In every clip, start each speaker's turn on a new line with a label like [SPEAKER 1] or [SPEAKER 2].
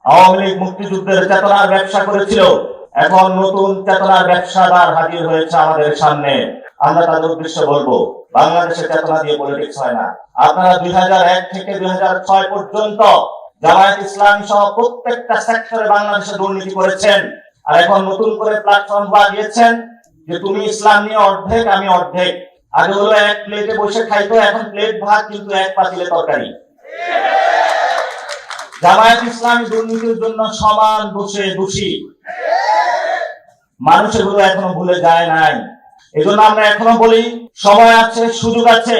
[SPEAKER 1] আওয়ামী লীগ মুক্তিযুদ্ধের চেতনার ব্যবসা করেছিল, এখন নতুন চেতনার ব্যবসাদার হাজির হয়েছে আমাদের সামনে। আমরা তাদের উদ্দেশ্যে বলবো, বাংলাদেশের চেতনা দিয়ে পলিটিক্স হয় না। আপনারা 2001 থেকে 2006 পর্যন্ত জামায়াত ইসলামী সহ প্রত্যেকটা সেক্টরে বাংলাদেশে দুর্নীতি করেছেন, আর এখন নতুন করে প্ল্যাটফর্ম বানিয়েছেন যে তুমি ইসলাম নিয়ে অর্ধেক, আমি অর্ধেক। আগে হলো এক প্লেটে বসে খাইতো, এখন প্লেট ভাত কিন্তু এক পাতিলে তরকারি। জামায়াত ইসলামী দুর্নীতির জন্য সমান দোষে দোষী। মানুষ এগুলো এখনো ভুলে যায় নাই। এজন্য আমরা এখনো বলি, সময় আছে, সুযোগ আছে।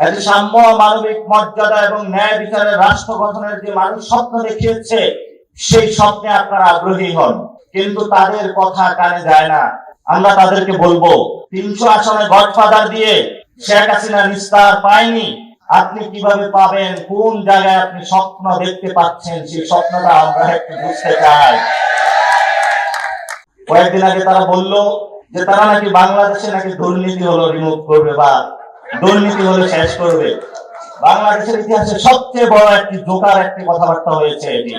[SPEAKER 1] এটি সাম্য, মানবিক মর্যাদা এবং ন্যায় বিচারের রাষ্ট্র গঠনের যে মানুষ স্বপ্ন দেখিয়েছে, সেই স্বপ্নে আপনারা আগ্রহী হন, কিন্তু তাদের কথা কানে যায় না। আমরা তাদেরকে বলবো, 300 আসনে গডফাদার দিয়ে শেখ হাসিনা নিস্তার পায়নি। আপনি কিভাবে পাবেন? কোন জায়গায় আপনি স্বপ্ন দেখতে পাচ্ছেন? সেই স্বপ্নটা আমরা একটু বুঝতে চাই। কয়েকদিন আগে তারা বলল যে তারা নাকি বাংলাদেশে নাকি দুর্নীতি হলো রিমুভ করবে বা দুর্নীতি হলে শেষ করবে। বাংলাদেশের ইতিহাসে সবচেয়ে বড় একটি জোকার একটি কথাবার্তা হয়েছে এটি।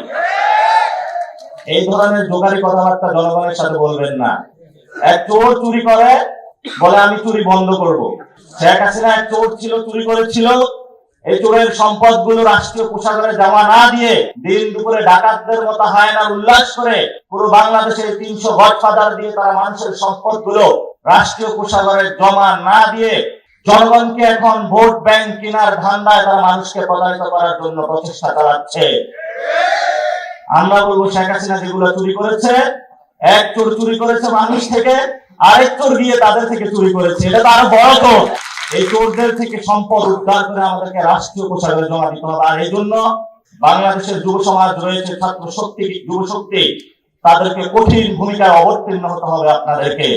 [SPEAKER 1] এই ধরনের জোকারি কথাবার্তা জনগণের সাথে বলবেন না। এক চোর চুরি করে, বলে আমি চুরি বন্ধ করব। শেখ হাসিনা এক চোর ছিল, চুরি করেছিল। এই চোরের সম্পদগুলো রাষ্ট্রীয় কোষাগারে জমা না দিয়ে দিন দুপুরে ডাকাতদের মতো হায়নার উল্লাস করে পুরো বাংলাদেশে 300 গডফাদার দিয়ে তারা মানুষের সম্পদগুলো রাষ্ট্রীয় কোষাগারে জমা না দিয়ে জনগণকে এখন ভোট ব্যাংক কেনার ধান্দায় তারা মানুষকে প্রতারিত করার জন্য প্রচেষ্টা চালাচ্ছে। আমরা বলবো, শেখ হাসিনা যেগুলো চুরি করেছে, এক চোর চুরি করেছে মানুষ থেকে, আরেক চোর গিয়ে তাদের থেকে চুরি করেছে, এটা তো আরো বড় চোর। এই চোরদের থেকে সম্পদ উদ্ধার করে আমাদেরকে রাষ্ট্রীয় কোষাগারে জমা দিতে হবে। আর এই জন্য বাংলাদেশের যুব সমাজ রয়েছে, ছাত্র শক্তি, যুব শক্তি, তাদেরকে কঠিন ভূমিকায় অবতীর্ণ হতে হবে আপনাদেরকে।